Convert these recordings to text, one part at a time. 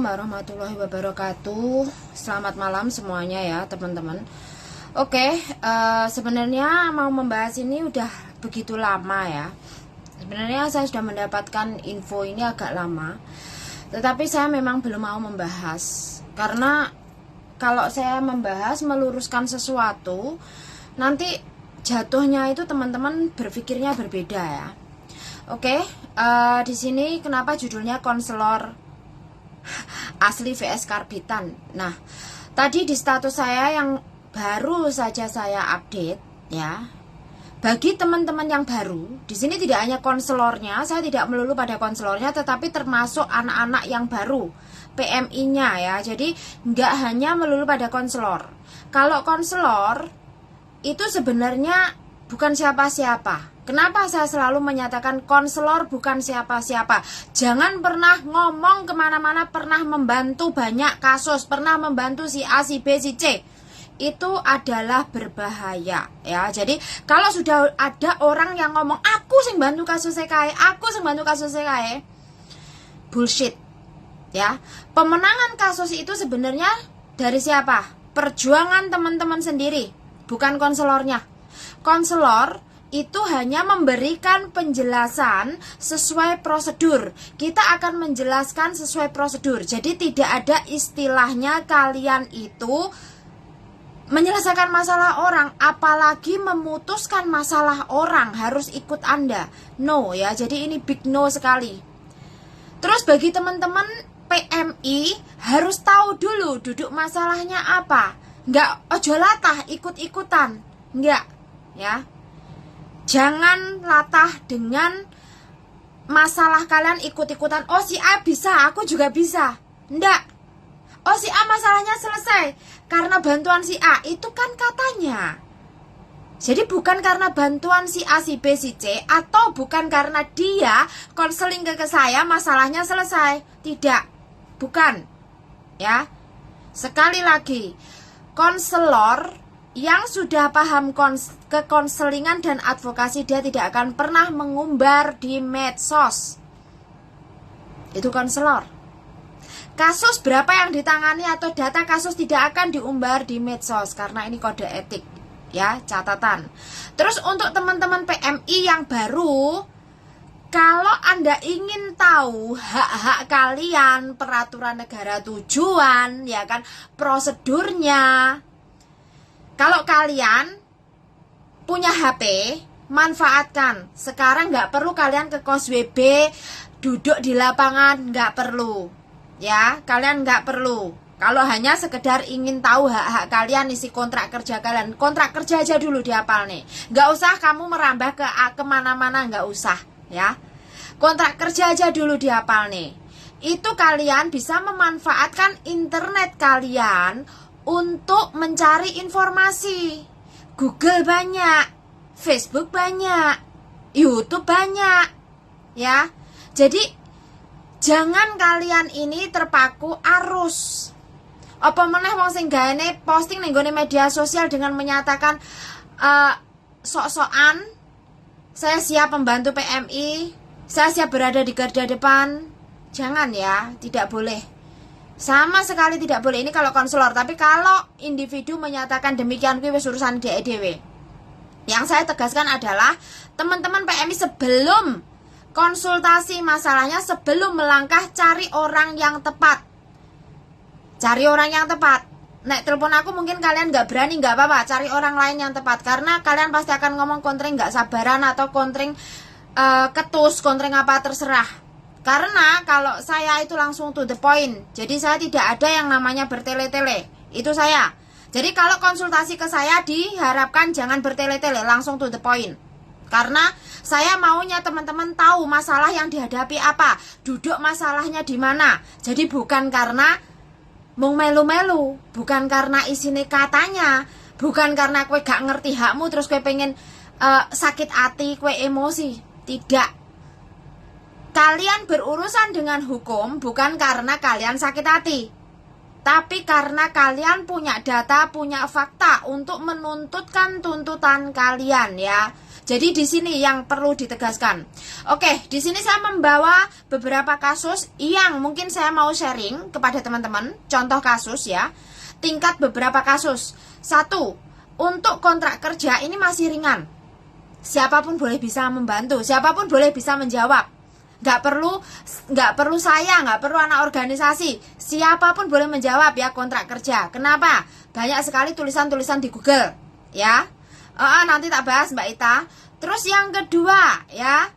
Assalamualaikum warahmatullahi wabarakatuh. Selamat malam semuanya ya teman-teman. Oke, sebenarnya mau membahas ini udah begitu lama ya. Sebenarnya saya sudah mendapatkan info ini agak lama, tetapi saya memang belum mau membahas. Karena kalau saya membahas meluruskan sesuatu, nanti jatuhnya itu teman-teman berpikirnya berbeda ya. Oke, di sini kenapa judulnya konselor asli vs karbitan. Nah, tadi di status saya yang baru saja saya update ya. Bagi teman-teman yang baru, di sini tidak hanya konselornya, saya tidak melulu pada konselornya, tetapi termasuk anak-anak yang baru, PMI-nya ya. Jadi nggak hanya melulu pada konselor. Kalau konselor itu sebenarnya bukan siapa-siapa. Kenapa saya selalu menyatakan konselor bukan siapa-siapa? Jangan pernah ngomong kemana-mana pernah membantu banyak kasus, pernah membantu si A, si B, si C. Itu adalah berbahaya ya. Jadi kalau sudah ada orang yang ngomong aku sing bantu kasus kae, aku sing bantu kasus kae, bullshit ya. Pemenangan kasus itu sebenarnya dari siapa? Perjuangan teman-teman sendiri, bukan konselornya. Konselor itu hanya memberikan penjelasan sesuai prosedur. Kita akan menjelaskan sesuai prosedur. Jadi tidak ada istilahnya kalian itu menyelesaikan masalah orang, apalagi memutuskan masalah orang harus ikut Anda. No ya, jadi ini big no sekali. Terus bagi teman-teman PMI harus tahu dulu duduk masalahnya apa. Enggak ojo latah ikut-ikutan. Enggak ya. Jangan latah dengan masalah kalian ikut-ikutan. Oh si A bisa, aku juga bisa. Enggak. Oh si A masalahnya selesai karena bantuan si A. Itu kan katanya. Jadi bukan karena bantuan si A, si B, si C, atau bukan karena dia konseling ke saya masalahnya selesai. Tidak. Bukan. Ya. Sekali lagi, konselor yang sudah paham kekonselingan dan advokasi, dia tidak akan pernah mengumbar di medsos. Itu konselor. Kasus berapa yang ditangani atau data kasus tidak akan diumbar di medsos karena ini kode etik ya, catatan. Terus untuk teman-teman PMI yang baru, kalau Anda ingin tahu hak-hak kalian, peraturan negara tujuan ya kan, prosedurnya, kalau kalian punya HP, manfaatkan. Sekarang nggak perlu kalian ke kos WB, duduk di lapangan, nggak perlu. Ya, kalian nggak perlu. Kalau hanya sekedar ingin tahu hak-hak kalian, isi kontrak kerja kalian. Kontrak kerja aja dulu dihafal nih. Nggak usah kamu merambah ke kemana-mana, nggak usah. Ya, kontrak kerja aja dulu dihafal nih. Itu kalian bisa memanfaatkan internet kalian untuk mencari informasi. Google banyak, Facebook banyak, YouTube banyak. Ya. Jadi jangan kalian ini terpaku arus. Apa meneh wong sing gaene posting ning gone media sosial dengan menyatakan sok-sokan saya siap membantu PMI, saya siap berada di garda depan. Jangan ya, tidak boleh. Sama sekali tidak boleh. Ini kalau konselor. Tapi kalau individu menyatakan demikian, wis urusan dhewe. Yang saya tegaskan adalah teman-teman PMI sebelum konsultasi masalahnya, sebelum melangkah, cari orang yang tepat. Cari orang yang tepat. Nek telepon aku mungkin kalian nggak berani, nggak apa-apa. Cari orang lain yang tepat. Karena kalian pasti akan ngomong kontreng nggak sabaran atau kontreng ketus, kontreng apa terserah. Karena kalau saya itu langsung to the point. Jadi saya tidak ada yang namanya bertele-tele. Itu saya. Jadi kalau konsultasi ke saya diharapkan jangan bertele-tele, langsung to the point. Karena saya maunya teman-teman tahu masalah yang dihadapi apa, duduk masalahnya di mana. Jadi bukan karena mau melu-melu, bukan karena isine katanya, bukan karena kue gak ngerti hakmu terus kue pengen sakit hati, kue emosi. Tidak. Kalian berurusan dengan hukum bukan karena kalian sakit hati, tapi karena kalian punya data, punya fakta untuk menuntutkan tuntutan kalian ya. Jadi di sini yang perlu ditegaskan. Oke, di sini saya membawa beberapa kasus yang mungkin saya mau sharing kepada teman-teman. Contoh kasus ya. Tingkat beberapa kasus. 1, untuk kontrak kerja ini masih ringan. Siapapun boleh bisa membantu, siapapun boleh bisa menjawab. Nggak perlu saya, nggak perlu anak organisasi. Siapapun boleh menjawab ya kontrak kerja. Kenapa? Banyak sekali tulisan-tulisan di Google ya. Nanti tak bahas Mbak Ita. Terus yang kedua ya,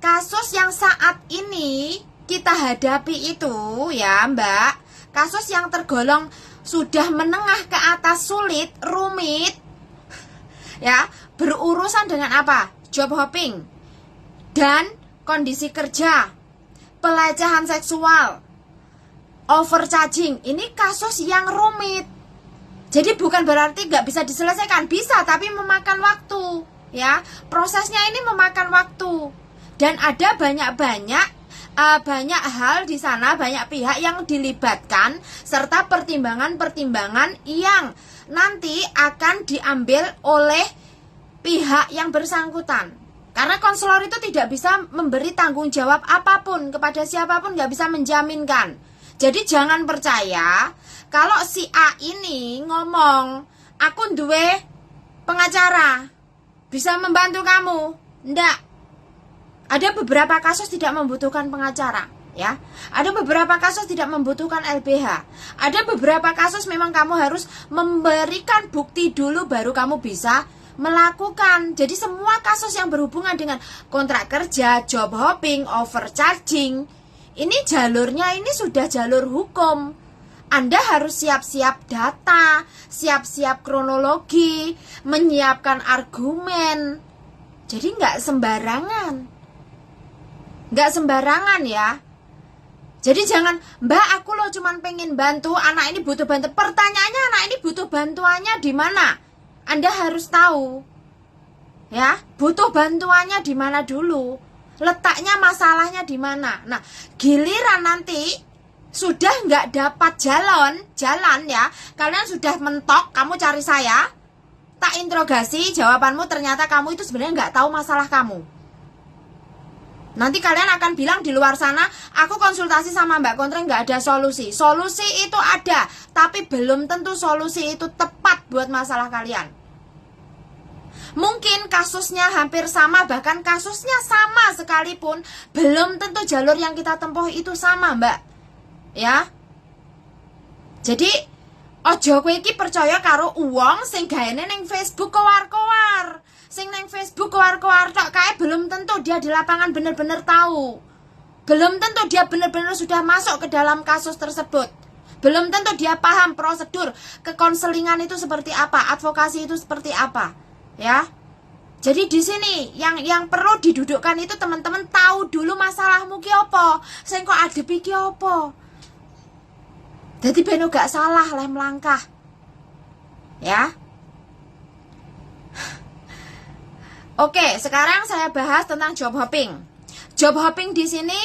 kasus yang saat ini kita hadapi itu ya Mbak, kasus yang tergolong sudah menengah ke atas, sulit, rumit ya, berurusan dengan apa? Job hopping dan kondisi kerja, pelecehan seksual, overcharging. Ini kasus yang rumit. Jadi bukan berarti nggak bisa diselesaikan, bisa, tapi memakan waktu ya. Prosesnya ini memakan waktu. Dan ada banyak hal di sana, banyak pihak yang dilibatkan, serta pertimbangan-pertimbangan yang nanti akan diambil oleh pihak yang bersangkutan. Karena konselor itu tidak bisa memberi tanggung jawab apapun kepada siapapun, nggak bisa menjaminkan. Jadi jangan percaya kalau si A ini ngomong, aku duwe pengacara, bisa membantu kamu. Nggak. Ada beberapa kasus tidak membutuhkan pengacara, ya. Ada beberapa kasus tidak membutuhkan LBH. Ada beberapa kasus memang kamu harus memberikan bukti dulu baru kamu bisa melakukan. Jadi semua kasus yang berhubungan dengan kontrak kerja, job hopping, overcharging, ini jalurnya ini sudah jalur hukum. Anda harus siap-siap data, siap-siap kronologi, menyiapkan argumen. Jadi nggak sembarangan. Nggak sembarangan ya. Jadi jangan, Mbak aku loh cuman pengen bantu, anak ini butuh bantu. Pertanyaannya anak ini butuh bantuannya di mana? Anda harus tahu ya, butuh bantuannya di mana dulu, letaknya masalahnya di mana. Nah, giliran nanti sudah nggak dapat jalan ya, kalian sudah mentok, kamu cari saya, tak interogasi, jawabanmu ternyata kamu itu sebenarnya nggak tahu masalah kamu. Nanti kalian akan bilang di luar sana, aku konsultasi sama Mbak Kontreng nggak ada solusi. Solusi itu ada, tapi belum tentu solusi itu tepat buat masalah kalian. Mungkin kasusnya hampir sama, bahkan kasusnya sama sekalipun, belum tentu jalur yang kita tempuh itu sama, Mbak. Ya. Jadi, ojo kowe iki percaya karo uang sing gaene ning Facebook kowar-kowar. Sing neng Facebook kowar-kowar tok kae belum tentu dia di lapangan bener-bener tahu. Belum tentu dia bener-bener sudah masuk ke dalam kasus tersebut. Belum tentu dia paham prosedur kekonselingan itu seperti apa, advokasi itu seperti apa, ya. Jadi di sini yang perlu didudukkan itu teman-teman tahu dulu masalahmu ki apa, sing kok adepi ki apa. Dadi ben gak salah leh melangkah. Ya. Oke, sekarang saya bahas tentang job hopping. Job hopping di sini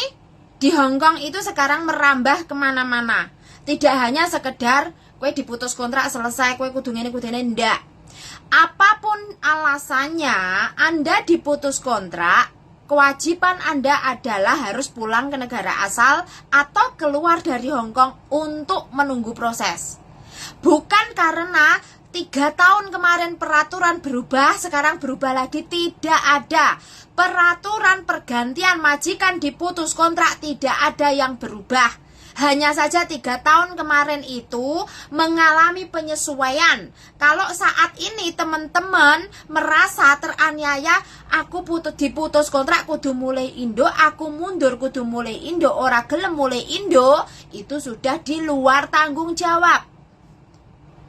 di Hong Kong itu sekarang merambah kemana-mana. Tidak hanya sekedar kue diputus kontrak selesai, kue kudu ngene ndak. Apapun alasannya, Anda diputus kontrak, kewajiban Anda adalah harus pulang ke negara asal atau keluar dari Hong Kong untuk menunggu proses. Bukan karena 3 tahun kemarin peraturan berubah, sekarang berubah lagi. Tidak ada peraturan pergantian majikan diputus kontrak, tidak ada yang berubah. Hanya saja 3 tahun kemarin itu mengalami penyesuaian. Kalau saat ini teman-teman merasa teraniaya, aku diputus kontrak kudu mulai Indo, aku mundur kudu mulai Indo, ora gelem mulai Indo, itu sudah di luar tanggung jawab.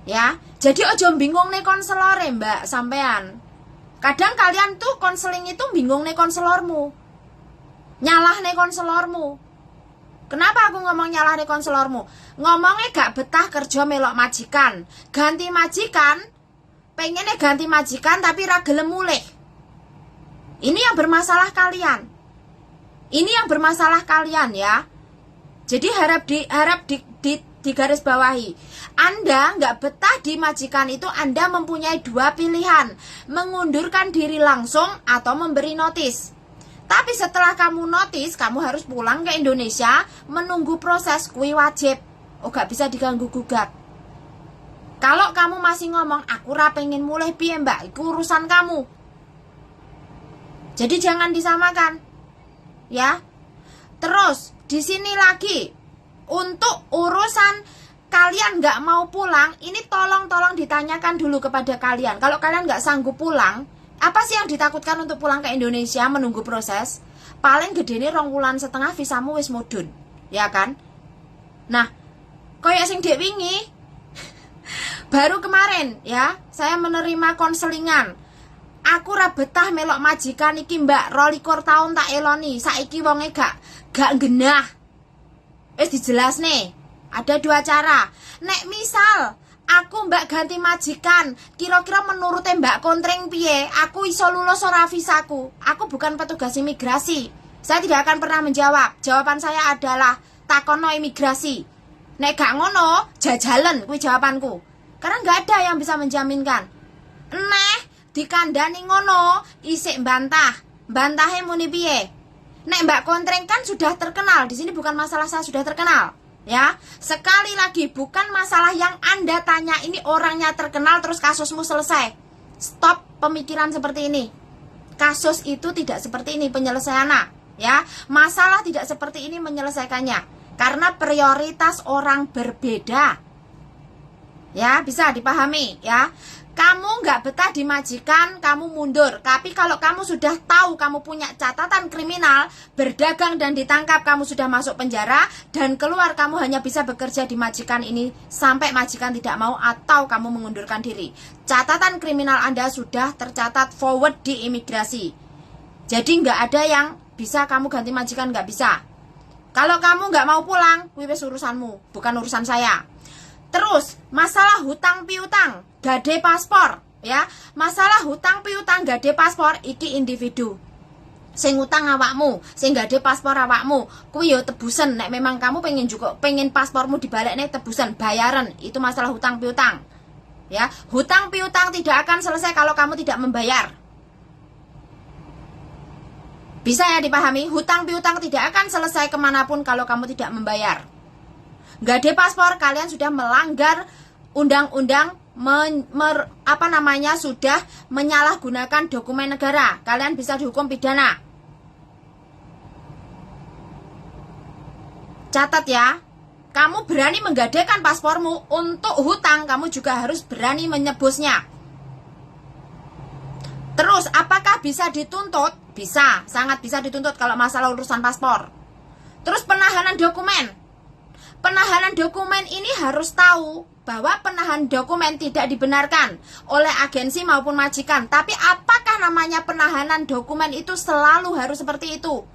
Ya, jadi ojo bingung nih konselor Mbak sampean. Kadang kalian tuh konseling itu bingung nih konselormu, nyalah nih konselormu. Kenapa aku ngomong nyalah nih konselormu? Ngomongnya gak betah kerja melok majikan, ganti majikan, pengennya ganti majikan tapi ra gelem mulih. Ini yang bermasalah kalian. Ini yang bermasalah kalian ya. Jadi harap digarisbawahi. Anda nggak betah di majikan itu, Anda mempunyai dua pilihan, mengundurkan diri langsung atau memberi notis. Tapi setelah kamu notis, kamu harus pulang ke Indonesia, menunggu proses, kui wajib. Oh, gak bisa diganggu gugat. Kalau kamu masih ngomong, aku ra pengen mulai piye mbak, itu urusan kamu. Jadi jangan disamakan, ya. Terus di sini lagi, untuk urusan kalian nggak mau pulang, ini tolong ditanyakan dulu kepada kalian. Kalau kalian nggak sanggup pulang, apa sih yang ditakutkan untuk pulang ke Indonesia menunggu proses? Paling gede nih 2,5 bulan visamu wis mudhun, ya kan? Nah, koyo sing dek wingi baru kemarin ya, saya menerima konselingan. Aku ra betah melok majikan iki mbak, 22 tahun tak eloni, saiki wonge gak genah. Wis dijelas nih, ada dua cara. Nek misal aku mbak ganti majikan, kira-kira menurut mbak kontreng piye, aku iso lulus ora visaku. Aku bukan petugas imigrasi, saya tidak akan pernah menjawab. Jawaban saya adalah takono imigrasi. Nek gak ngono, jajalan kuwi jawabanku. Karena nggak ada yang bisa menjaminkan. Dikandani ngono, isik bantahe muni piye. Nek mbak kontreng kan sudah terkenal. Di sini bukan masalah saya sudah terkenal, ya. Sekali lagi, bukan masalah yang Anda tanya ini orangnya terkenal terus kasusmu selesai. Stop pemikiran seperti ini. Kasus itu tidak seperti ini penyelesaiannya, ya. Masalah tidak seperti ini menyelesaikannya. Karena prioritas orang berbeda. Ya, bisa dipahami ya. Kamu nggak betah di majikan, kamu mundur. Tapi kalau kamu sudah tahu kamu punya catatan kriminal, berdagang dan ditangkap, kamu sudah masuk penjara dan keluar, kamu hanya bisa bekerja di majikan ini sampai majikan tidak mau atau kamu mengundurkan diri. Catatan kriminal Anda sudah tercatat forward di imigrasi. Jadi nggak ada yang bisa kamu ganti majikan, nggak bisa. Kalau kamu nggak mau pulang, wis urusanmu, bukan urusan saya. Terus, masalah hutang piutang, gade paspor, ya. Masalah hutang piutang, gade paspor, iki individu. Sing utang awakmu, sing gade paspor awakmu, kuwi yo tebusan. Nek memang kamu pengen paspormu dibalekne tebusan, bayaran, itu masalah hutang piutang. Ya, hutang piutang tidak akan selesai kalau kamu tidak membayar. Bisa ya dipahami? Hutang piutang tidak akan selesai kemanapun kalau kamu tidak membayar. Gak ada paspor, kalian sudah melanggar undang-undang sudah menyalahgunakan dokumen negara. Kalian bisa dihukum pidana. Catat ya, kamu berani menggadaikan paspormu untuk hutang, kamu juga harus berani menyebusnya. Terus, apakah bisa dituntut? Bisa, sangat bisa dituntut kalau masalah urusan paspor. Terus penahanan dokumen. Penahanan dokumen ini harus tahu bahwa penahanan dokumen tidak dibenarkan oleh agensi maupun majikan. Tapi apakah namanya penahanan dokumen itu selalu harus seperti itu?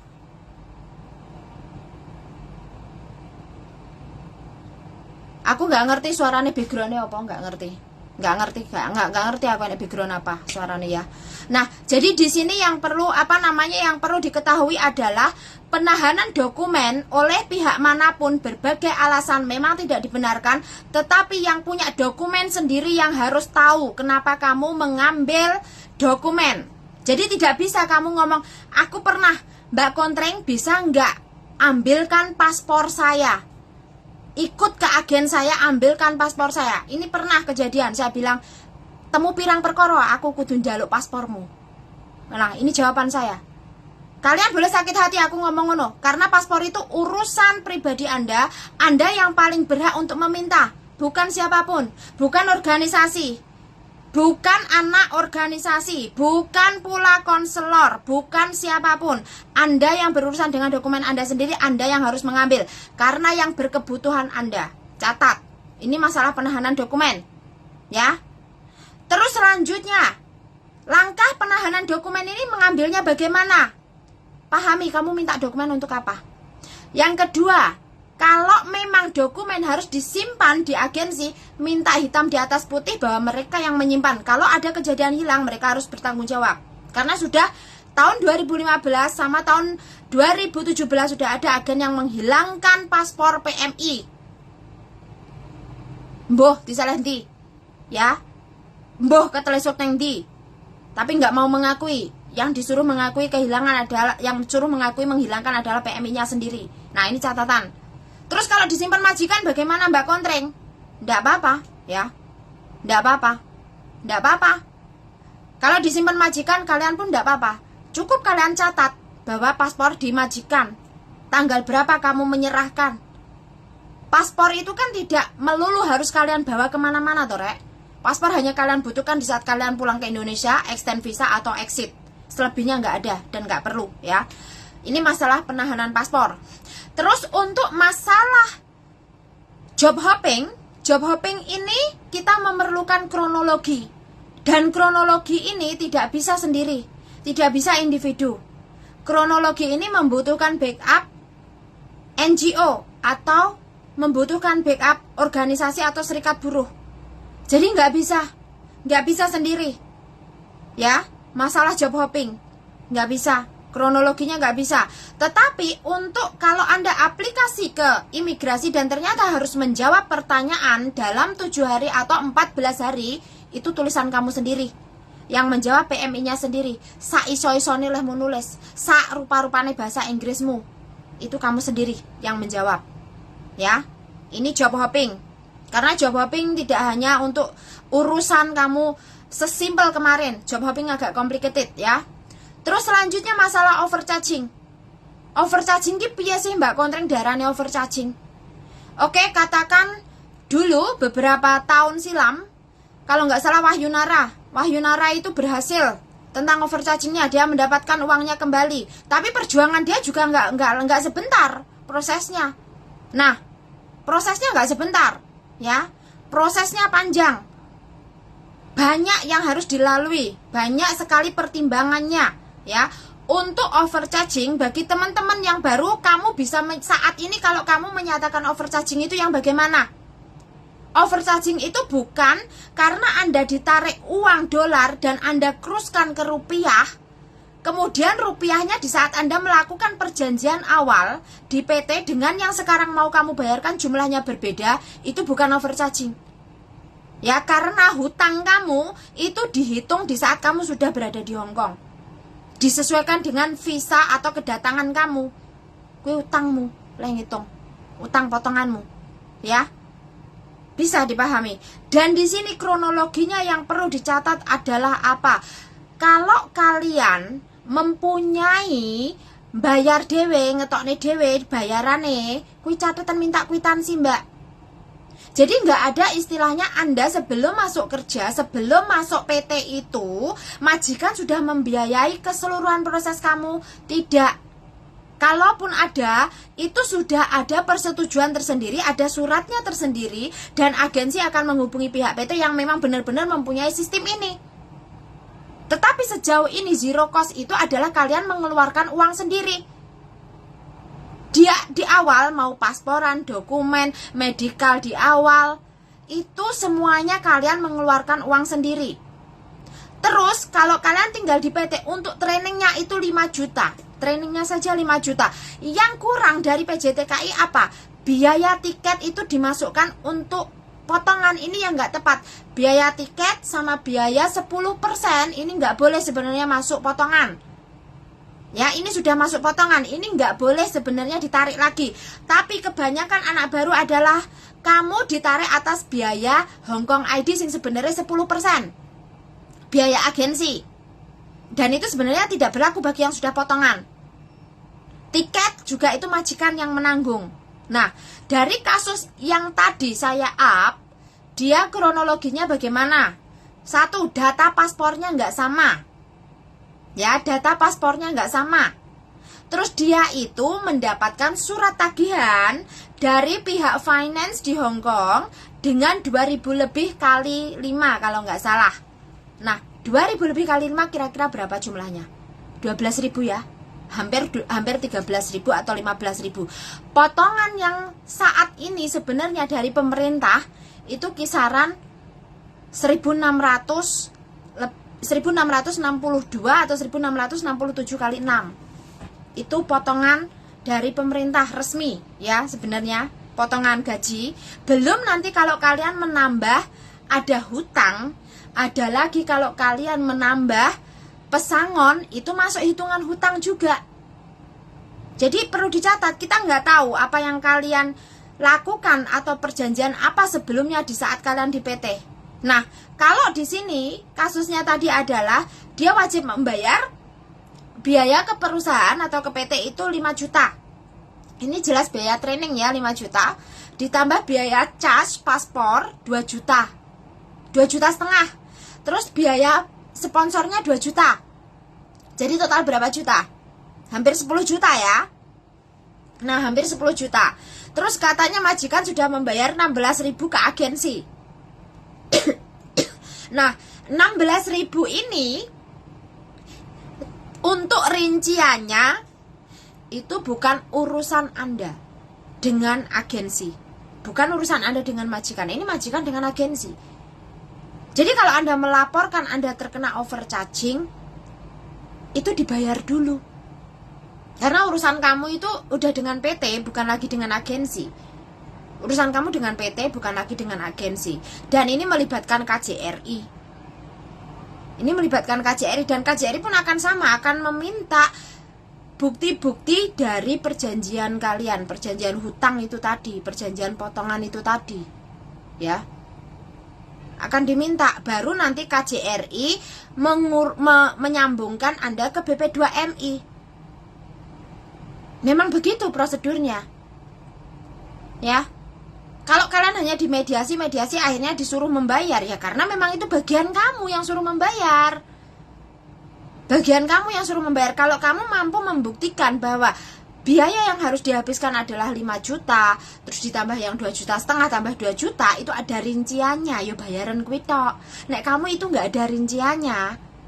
Aku nggak ngerti suaranya backgroundnya apa, nggak ngerti aku ini background apa suaranya ya. Nah, jadi di sini yang perlu yang perlu diketahui adalah penahanan dokumen oleh pihak manapun berbagai alasan memang tidak dibenarkan, tetapi yang punya dokumen sendiri yang harus tahu kenapa kamu mengambil dokumen. Jadi tidak bisa kamu ngomong, aku pernah, Mbak Kontreng bisa nggak ambilkan paspor saya, ikut ke agen saya, ambilkan paspor saya. Ini pernah kejadian, saya bilang, temu pirang perkara, aku kudu njaluk paspormu. Nah, ini jawaban saya. Kalian boleh sakit hati aku ngomong ngono, karena paspor itu urusan pribadi Anda yang paling berhak untuk meminta, bukan siapapun, bukan organisasi, bukan anak organisasi, bukan pula konselor, bukan siapapun. Anda yang berurusan dengan dokumen Anda sendiri, Anda yang harus mengambil, karena yang berkebutuhan Anda. Catat, ini masalah penahanan dokumen, ya. Terus selanjutnya, langkah penahanan dokumen ini mengambilnya bagaimana? Pahami, kamu minta dokumen untuk apa? Yang kedua, kalau memang dokumen harus disimpan di agensi, minta hitam di atas putih bahwa mereka yang menyimpan. Kalau ada kejadian hilang, mereka harus bertanggung jawab. Karena sudah tahun 2015 sama tahun 2017 sudah ada agen yang menghilangkan paspor PMI. Mboh disalah ndi? Ya. Mboh ketelesut neng ndi? Tapi nggak mau mengakui. Yang disuruh mengakui kehilangan adalah, yang disuruh mengakui menghilangkan adalah PMI-nya sendiri. Nah, ini catatan. Terus kalau disimpan majikan bagaimana Mbak Kontreng? Nggak apa-apa, ya. Nggak apa-apa. Nggak apa-apa. Kalau disimpan majikan kalian pun nggak apa-apa. Cukup kalian catat bahwa paspor di majikan. Tanggal berapa kamu menyerahkan. Paspor itu kan tidak melulu harus kalian bawa kemana-mana toh, Rek. Paspor hanya kalian butuhkan di saat kalian pulang ke Indonesia, extend visa atau exit. Selebihnya nggak ada dan nggak perlu, ya. Ini masalah penahanan paspor. Terus untuk masalah job hopping ini kita memerlukan kronologi. Dan kronologi ini tidak bisa sendiri, tidak bisa individu. Kronologi ini membutuhkan backup NGO atau membutuhkan backup organisasi atau serikat buruh. Jadi nggak bisa sendiri. Ya, masalah job hopping nggak bisa, kronologinya nggak bisa. Tetapi untuk kalau Anda aplikasi ke imigrasi dan ternyata harus menjawab pertanyaan dalam 7 hari atau 14 hari, itu tulisan kamu sendiri. Yang menjawab PMI-nya sendiri. Sa iso-isone lehmu nulis, sa rupa-rupane bahasa Inggrismu, itu kamu sendiri yang menjawab. Ya, ini job hopping. Karena job hopping tidak hanya untuk urusan kamu sesimpel kemarin. Job hopping agak complicated, ya. Terus selanjutnya masalah overcharging. Overcharging ki piye sih Mbak Kontreng darane overcharging? Oke, katakan dulu beberapa tahun silam, kalau nggak salah Wahyu Nara itu berhasil tentang overchargingnya, dia mendapatkan uangnya kembali. Tapi perjuangan dia juga nggak sebentar prosesnya. Nah, prosesnya nggak sebentar, ya. Prosesnya panjang, banyak yang harus dilalui, banyak sekali pertimbangannya, ya. Untuk overcharging, bagi teman-teman yang baru, kamu bisa saat ini kalau kamu menyatakan overcharging itu yang bagaimana? Overcharging itu bukan karena Anda ditarik uang dolar dan Anda kruskan ke rupiah, kemudian rupiahnya di saat Anda melakukan perjanjian awal di PT dengan yang sekarang mau kamu bayarkan jumlahnya berbeda, itu bukan overcharging. Ya, karena hutang kamu itu dihitung di saat kamu sudah berada di Hong Kong. Disesuaikan dengan visa atau kedatangan kamu. Kuwi utangmu, leng hitung. Utang potonganmu. Ya. Bisa dipahami. Dan di sini kronologinya yang perlu dicatat adalah apa? Kalau kalian mempunyai bayar dewe, ngetokne dewe, bayarane, kuwi catatan minta kwitansi, Mbak. Jadi nggak ada istilahnya Anda sebelum masuk kerja, sebelum masuk PT itu, majikan sudah membiayai keseluruhan proses kamu. Tidak. Kalaupun ada, itu sudah ada persetujuan tersendiri, ada suratnya tersendiri, dan agensi akan menghubungi pihak PT yang memang benar-benar mempunyai sistem ini. Tetapi sejauh ini zero cost itu adalah kalian mengeluarkan uang sendiri. Dia di awal mau pasporan, dokumen, medikal di awal, itu semuanya kalian mengeluarkan uang sendiri. Terus kalau kalian tinggal di PT untuk trainingnya itu 5 juta. Trainingnya saja 5 juta. Yang kurang dari PJTKI apa? Biaya tiket itu dimasukkan untuk potongan. Ini yang nggak tepat. Biaya tiket sama biaya 10% ini nggak boleh sebenarnya masuk potongan. Ya, ini sudah masuk potongan. Ini nggak boleh sebenarnya ditarik lagi. Tapi kebanyakan anak baru adalah kamu ditarik atas biaya Hong Kong ID yang sebenarnya 10%. Biaya agensi. Dan itu sebenarnya tidak berlaku bagi yang sudah potongan. Tiket juga itu majikan yang menanggung. Nah, dari kasus yang tadi saya up, dia kronologinya bagaimana? 1, data paspornya nggak sama. Ya, data paspornya nggak sama. Terus dia itu mendapatkan surat tagihan dari pihak finance di Hong Kong dengan 2.000 lebih kali 5 kalau nggak salah. Nah, 2.000 lebih kali 5 kira-kira berapa jumlahnya? 12.000 ya. Hampir 13.000 atau 15.000. Potongan yang saat ini sebenarnya dari pemerintah itu kisaran 1.662 atau 1.667 kali 6. Itu potongan dari pemerintah resmi ya sebenarnya. potongan gaji, belum nanti kalau kalian menambah ada hutang, ada lagi kalau kalian menambah pesangon, itu masuk hitungan hutang juga. Jadi perlu dicatat, kita nggak tahu apa yang kalian lakukan atau perjanjian apa sebelumnya di saat kalian di PT. Nah, kalau di sini kasusnya tadi adalah dia wajib membayar biaya ke perusahaan atau ke PT itu 5 juta. Ini jelas biaya training ya 5 juta, ditambah biaya cas paspor 2 juta. 2 juta setengah. Terus biaya sponsornya 2 juta. Jadi total berapa juta? Hampir 10 juta ya. Nah, hampir 10 juta. Terus katanya majikan sudah membayar 16.000 ke agensi. Nah, 16.000 ini untuk rinciannya itu bukan urusan Anda dengan agensi. Bukan urusan Anda dengan majikan. Ini majikan dengan agensi. Jadi kalau Anda melaporkan Anda terkena overcharging, itu dibayar dulu. Karena urusan kamu itu udah dengan PT, bukan lagi dengan agensi. Urusan kamu dengan PT, bukan lagi dengan agensi. Dan ini melibatkan KJRI. Ini melibatkan KJRI, dan KJRI pun akan sama, akan meminta bukti-bukti dari perjanjian kalian, perjanjian hutang itu tadi, perjanjian potongan itu tadi, ya, akan diminta. Baru nanti KJRI menyambungkan Anda ke BP2MI. Memang begitu prosedurnya, ya. Kalau kalian hanya dimediasi, mediasi akhirnya disuruh membayar, ya karena memang itu bagian kamu yang suruh membayar. Bagian kamu yang suruh membayar. Kalau kamu mampu membuktikan bahwa biaya yang harus dihabiskan adalah 5 juta, terus ditambah yang 2 juta setengah, tambah 2 juta, itu ada rinciannya, yo bayaran kuwi tok. Nek kamu itu nggak ada rinciannya,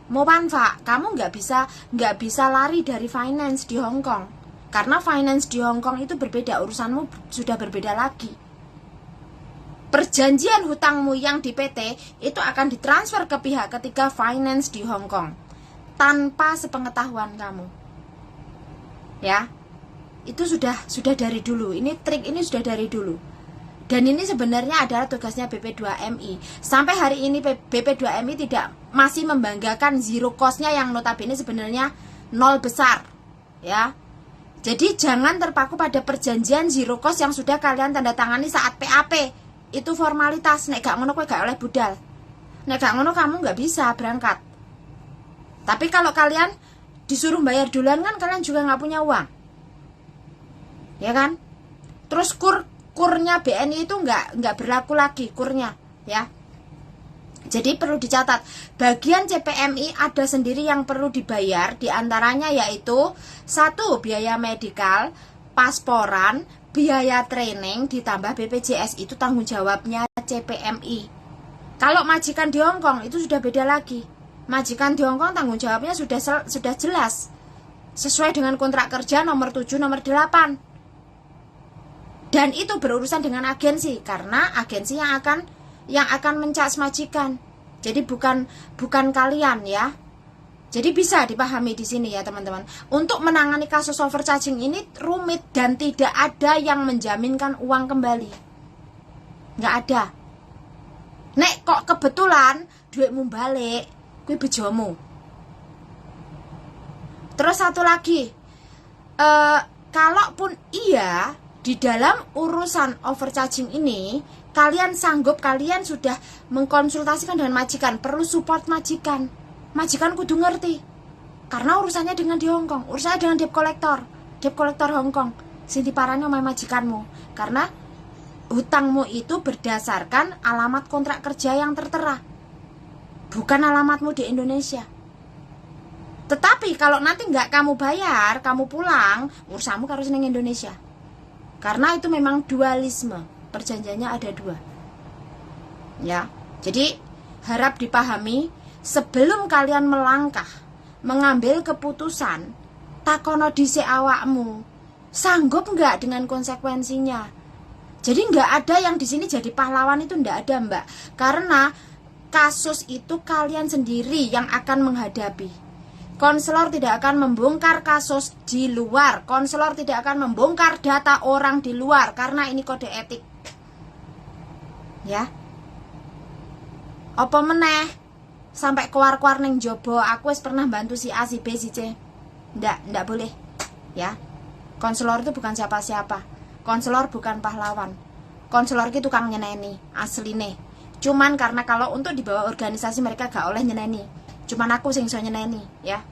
mau Pak, kamu nggak bisa lari dari finance di Hong Kong. Karena finance di Hong Kong itu berbeda, urusanmu sudah berbeda lagi. Perjanjian hutangmu yang di PT itu akan ditransfer ke pihak ketiga finance di Hong Kong tanpa sepengetahuan kamu, ya. Itu sudah dari dulu. Ini trik ini sudah dari dulu. Dan ini sebenarnya adalah tugasnya BP2MI. Sampai hari ini BP2MI masih membanggakan zero cost-nya yang notabene sebenarnya nol besar, ya. Jadi jangan terpaku pada perjanjian zero cost yang sudah kalian tanda tangani saat PAP. Itu formalitas. Nek gak ngono kowe gak oleh budal. Nek gak ngono kamu gak bisa berangkat. Tapi kalau kalian disuruh bayar duluan kan kalian juga gak punya uang, ya kan? Terus kurnya BNI itu nggak berlaku lagi kurnya, ya. Jadi perlu dicatat, bagian CPMI ada sendiri yang perlu dibayar, diantaranya yaitu 1 biaya medikal, pasporan, biaya training, ditambah BPJS, itu tanggung jawabnya CPMI. Kalau majikan di Hong Kong itu sudah beda lagi. Majikan di Hong Kong tanggung jawabnya sudah jelas, sesuai dengan kontrak kerja nomor 7, nomor 8. Dan itu berurusan dengan agensi, karena agensi yang akan mencas majikan. Jadi bukan kalian, ya. Jadi bisa dipahami di sini ya teman-teman. Untuk menangani kasus overcharging ini rumit dan tidak ada yang menjaminkan uang kembali. Nggak ada. Nek kok kebetulan duitmu balik, kuwi bejomu. Terus satu lagi, kalaupun iya di dalam urusan overcharging ini kalian sanggup, kalian sudah mengkonsultasikan dengan majikan, perlu support majikan. Majikan kudu ngerti, karena urusannya dengan di Hong Kong, urusannya dengan debt collector Hong Kong. Sing diparani omahe majikanmu, karena hutangmu itu berdasarkan alamat kontrak kerja yang tertera, bukan alamatmu di Indonesia. Tetapi kalau nanti nggak kamu bayar, kamu pulang, urusanmu harus di Indonesia. Karena itu memang dualisme, perjanjiannya ada 2. Ya, jadi harap dipahami, sebelum kalian melangkah, mengambil keputusan, takono dhisik awakmu, sanggup nggak dengan konsekuensinya. Jadi nggak ada yang di sini jadi pahlawan, itu nggak ada Mbak. Karena kasus itu kalian sendiri yang akan menghadapi. Konselor tidak akan membongkar kasus di luar. Konselor tidak akan membongkar data orang di luar karena ini kode etik. Ya. Apa meneh sampai keluar-keluar ning jobo aku wis pernah bantu si A, si B, si C. Ndak boleh. Ya. Konselor itu bukan siapa-siapa. Konselor bukan pahlawan. Konselor itu tukang nyeneni, asline. Cuman karena kalau untuk dibawa organisasi mereka gak oleh nyeneni. Cuman aku sing iso nyeneni, ya.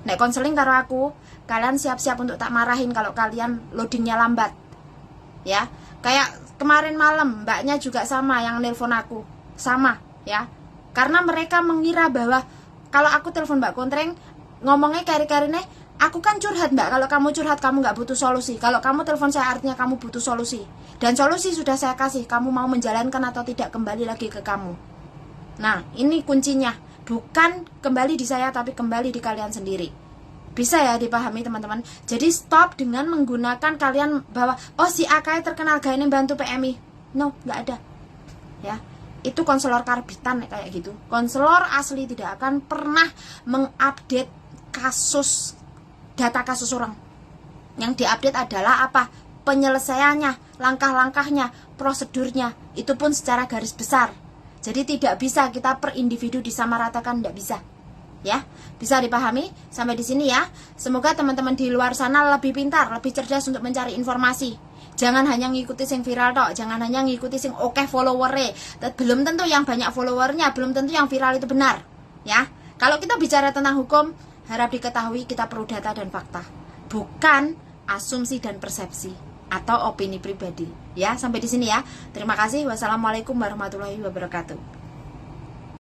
Nek konseling karo aku, kalian siap-siap untuk tak marahin kalau kalian loadingnya lambat. Ya. Kayak kemarin malam mbaknya juga sama yang nelpon aku. Sama, ya. Karena mereka mengira bahwa kalau aku telepon Mbak Kontreng, ngomongnya kari-karine, aku kan curhat Mbak. Kalau kamu curhat kamu gak butuh solusi. Kalau kamu telepon saya artinya kamu butuh solusi. Dan solusi sudah saya kasih. Kamu mau menjalankan atau tidak, kembali lagi ke kamu. Nah, ini kuncinya. Bukan kembali di saya, tapi kembali di kalian sendiri. Bisa ya dipahami teman-teman. Jadi stop dengan menggunakan kalian bahwa oh si AKI terkenal gak ini bantu PMI. No, gak ada. Ya, itu konselor karbitan kayak gitu. Konselor asli tidak akan pernah mengupdate kasus, data kasus orang. Yang diupdate adalah apa? Penyelesaiannya, langkah-langkahnya, prosedurnya. Itu pun secara garis besar. Jadi tidak bisa kita per individu disamaratakan, tidak bisa. Ya, bisa dipahami sampai di sini ya. Semoga teman-teman di luar sana lebih pintar, lebih cerdas untuk mencari informasi. Jangan hanya ngikuti sing viral tok, jangan hanya ngikuti sing oke follower-e. Belum tentu yang banyak followernya, belum tentu yang viral itu benar. Ya, kalau kita bicara tentang hukum, harap diketahui kita perlu data dan fakta, bukan asumsi dan persepsi atau opini pribadi. Ya, sampai di sini ya. Terima kasih. Wassalamualaikum warahmatullahi wabarakatuh.